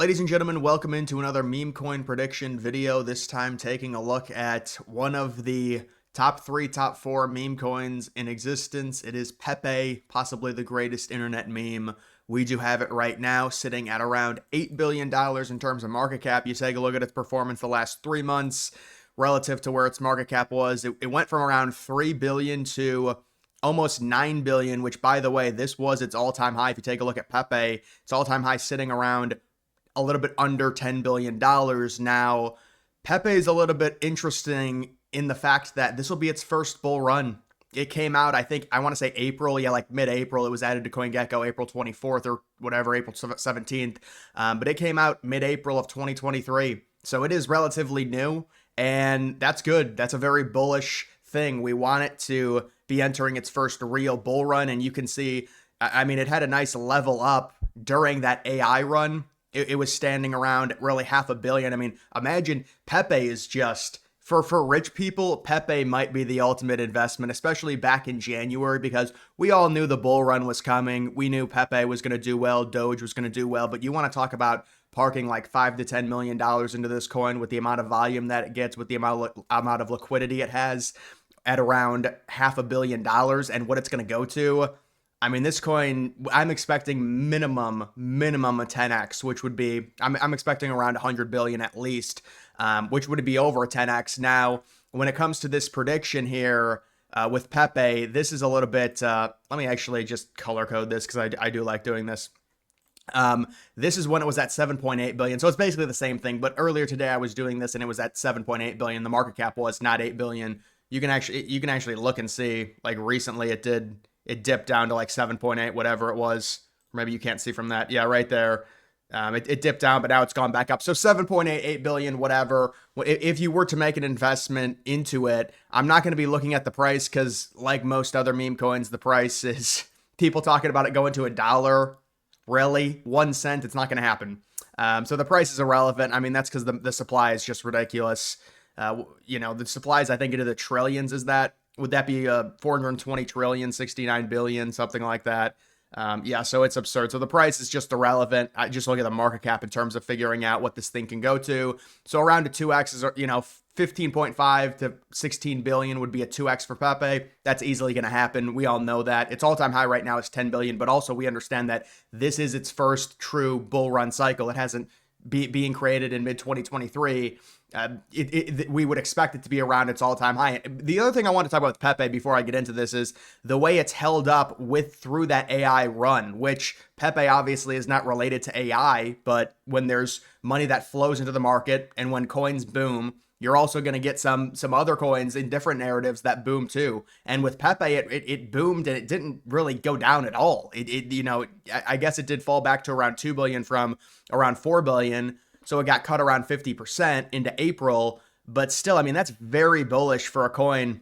Ladies and gentlemen, welcome into another meme coin prediction video. This time taking a look at one of the top three, top four meme coins in existence. It is Pepe, possibly the greatest internet meme. We do have it right now sitting at around $8 billion in terms of market cap. You take a look at its performance the last 3 months relative to where its market cap was. It went from around 3 billion to almost 9 billion, which, by the way, this was its all-time high. If you take a look at Pepe, its all-time high sitting around a little bit under $10 billion. Now, Pepe is a little bit interesting in the fact that this will be its first bull run. It came out, I want to say April, like mid-April. It was added to CoinGecko April 24th or whatever, April 17th. But it came out mid-April of 2023. So it is relatively new, and that's good. That's a very bullish thing. We want it to be entering its first real bull run, and you can see, it had a nice level up during that AI run. It was standing around really $500 million. Imagine Pepe is just, for rich people, Pepe might be the ultimate investment, especially back in January, because we all knew the bull run was coming. We knew Pepe was going to do well, Doge was going to do well, but you want to talk about parking like $5 to $10 million into this coin with the amount of volume that it gets, with the amount of liquidity it has at around $500 million, and what it's going to go to. This coin, I'm expecting minimum a 10x, which would be, I'm expecting around 100 billion at least, which would be over a 10x. Now, when it comes to this prediction here with Pepe, this is a little bit, let me actually just color code this because I do like doing this. This is when it was at 7.8 billion. So it's basically the same thing, but earlier today I was doing this and it was at 7.8 billion. The market cap was not 8 billion. You can actually look and see, like recently it dipped down to like 7.8, whatever it was. Maybe you can't see from that. Yeah, right there. It dipped down, but now it's gone back up. So 7.88 billion, whatever. If you were to make an investment into it, I'm not going to be looking at the price because, like most other meme coins, the price is people talking about it going to $1. Really? 1 cent? It's not going to happen. So the price is irrelevant. That's because the supply is just ridiculous. The supplies, I think, into the trillions. Would that be 420 trillion, 69 billion, something like that? So it's absurd. So the price is just irrelevant. I just look at the market cap in terms of figuring out what this thing can go to. So around a 2x is, 15.5 to 16 billion would be a 2x for Pepe. That's easily going to happen. We all know that. Its all-time high right now is 10 billion, but also we understand that this is its first true bull run cycle. It hasn't being created in mid-2023. We would expect it to be around its all-time high. The other thing I want to talk about with Pepe before I get into this is the way it's held up through that AI run, which Pepe obviously is not related to AI, but when there's money that flows into the market and when coins boom, you're also going to get some other coins in different narratives that boom too. And with Pepe, it boomed and it didn't really go down at all. I guess it did fall back to around 2 billion from around 4 billion. So it got cut around 50% into April. But still, that's very bullish for a coin.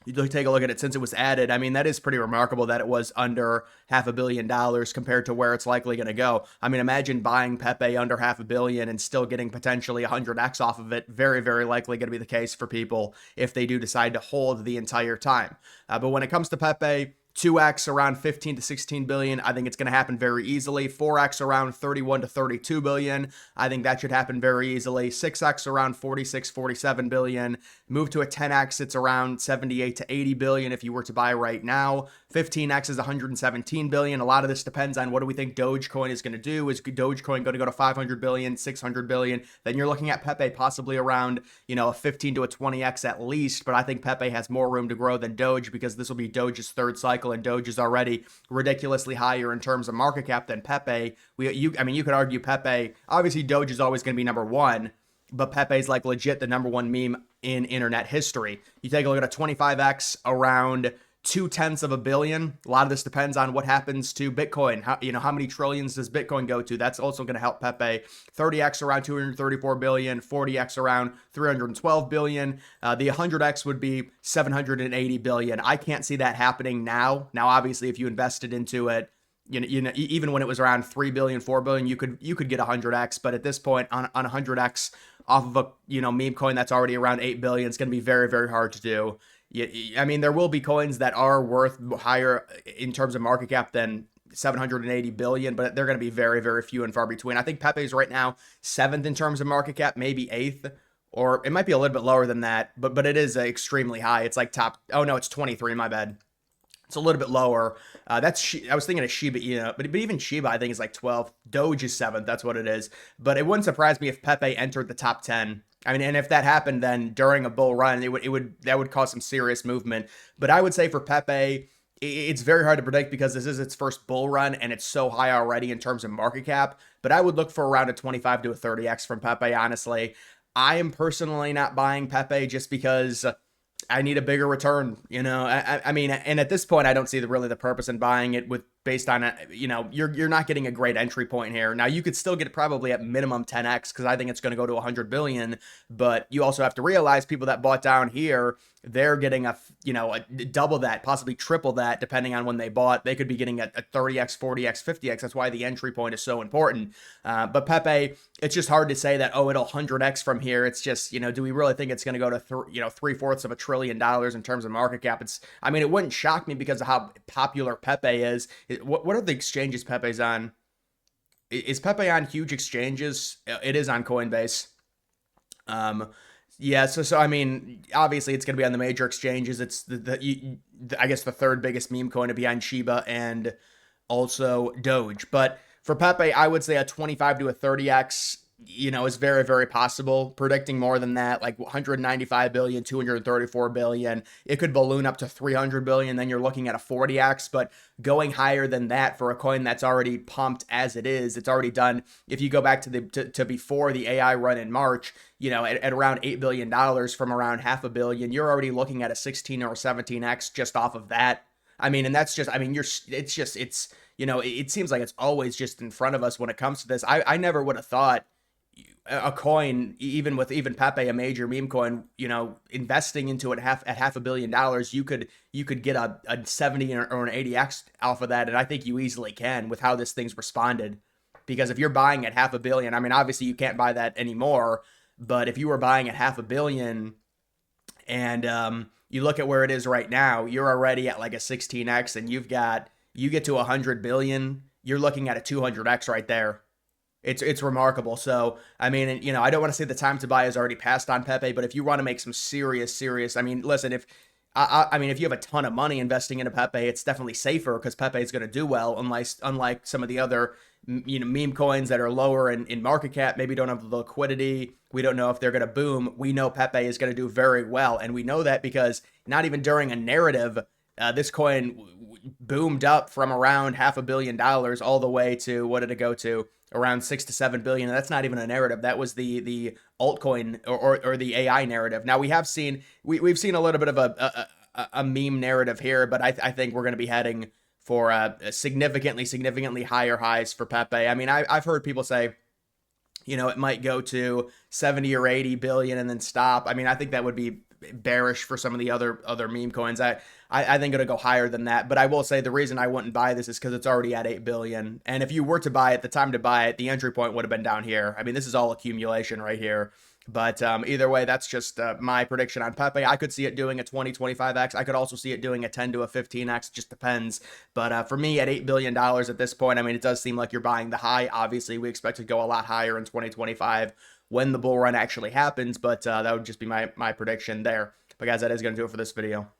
You take a look at it since it was added. That is pretty remarkable that it was under $500 million compared to where it's likely going to go. Imagine buying Pepe under $500 million and still getting potentially 100x off of it. Very, very likely going to be the case for people if they do decide to hold the entire time. But when it comes to Pepe, 2x around 15 to 16 billion. I think it's going to happen very easily. 4x around 31 to 32 billion. I think that should happen very easily. 6x around 46, 47 billion. Move to a 10x, it's around 78 to 80 billion if you were to buy right now. 15x is 117 billion. A lot of this depends on what do we think Dogecoin is going to do. Is Dogecoin going to go to 500 billion, 600 billion? Then you're looking at Pepe possibly around, a 15 to a 20x at least. But I think Pepe has more room to grow than Doge because this will be Doge's third cycle. And Doge is already ridiculously higher in terms of market cap than Pepe. You could argue Pepe, obviously Doge is always going to be number one, but Pepe is like legit the number one meme in internet history. You take a look at a 25x around 0.2 billion. A lot of this depends on what happens to Bitcoin. How many trillions does Bitcoin go to? That's also going to help Pepe. 30x around 234 billion, 40x around 312 billion. The 100x would be 780 billion. I can't see that happening now. Now, obviously, if you invested into it, even when it was around 3 billion, 4 billion, you could get 100x. But at this point, on 100x off of a meme coin that's already around 8 billion, it's going to be very, very hard to do. There will be coins that are worth higher in terms of market cap than 780 billion, but they're going to be very, very few and far between. I think Pepe's right now 7th in terms of market cap, maybe 8th, or it might be a little bit lower than that, but it is extremely high. It's like top. Oh no, it's 23. My bad. It's a little bit lower. I was thinking of Shiba, but even Shiba I think is like 12th. Doge is 7th. That's what it is. But it wouldn't surprise me if Pepe entered the top 10. I mean, and if that happened, then during a bull run, that would cause some serious movement. But I would say for Pepe, it's very hard to predict because this is its first bull run and it's so high already in terms of market cap. But I would look for around a 25 to a 30x from Pepe. Honestly, I am personally not buying Pepe just because I need a bigger return, I mean, and at this point, I don't see really the purpose in buying it based on you're not getting a great entry point here. Now you could still get probably at minimum 10x because I think it's going to go to 100 billion, but you also have to realize people that bought down here, they're getting a double that, possibly triple that, depending on when they bought. They could be getting a 30x, 40x, 50x. That's why the entry point is so important. But Pepe, it's just hard to say that, oh, it'll 100x from here. It's just, do we really think it's going to go to 3/4 of $1 trillion in terms of market cap? I mean, it wouldn't shock me because of how popular Pepe is. What are the exchanges Pepe's on? Is Pepe on huge exchanges? It is on Coinbase. Yeah, so I mean, obviously it's going to be on the major exchanges. It's I guess the third biggest meme coin behind Shiba and also Doge. But for Pepe, I would say a 25 to a 30x, is very, very possible. Predicting more than that, like 195 billion, 234 billion. It could balloon up to 300 billion. Then you're looking at a 40x, but going higher than that for a coin that's already pumped as it is, it's already done. If you go back to before the AI run in March, at around $8 billion from around $500 million, you're already looking at a 16 or 17x just off of that. I mean, and that's just, I mean, it seems like it's always just in front of us when it comes to this. I never would have thought a coin, even with Pepe, a major meme coin, investing into it at $500 million, you could get a 70 or an 80x off of that. And I think you easily can with how this thing's responded. Because if you're buying at $500 million, I mean, obviously you can't buy that anymore. But if you were buying at $500 million and you look at where it is right now, you're already at like a 16x and you get to 100 billion, you're looking at a 200x right there. It's remarkable. So, I mean, I don't want to say the time to buy is already passed on Pepe, but if you want to make some serious, I mean, listen, if you have a ton of money investing into Pepe, it's definitely safer because Pepe is going to do well, unlike some of the other, meme coins that are lower in market cap, maybe don't have the liquidity. We don't know if they're going to boom. We know Pepe is going to do very well. And we know that because not even during a narrative, this coin boomed up from around $500 million all the way to, what did it go to? Around 6 to 7 billion. And that's not even a narrative. That was the altcoin or the AI narrative. Now we've seen a little bit of a meme narrative here, but I think we're going to be heading for significantly higher highs for Pepe. I mean, I've heard people say, it might go to 70 or 80 billion and then stop. I mean, I think that would be bearish for some of the other meme coins. I think it'll go higher than that. But I will say the reason I wouldn't buy this is because it's already at 8 billion. And if you were to buy it, the time to buy it, the entry point would have been down here. I mean, this is all accumulation right here. But either way, that's just my prediction on Pepe. I could see it doing a 20-25x. I could also see it doing a 10 to a 15x. Just depends. But for me, at $8 billion at this point, I mean, it does seem like you're buying the high. Obviously, we expect to go a lot higher in 2025 when the bull run actually happens. But that would just be my prediction there. But guys, that is going to do it for this video.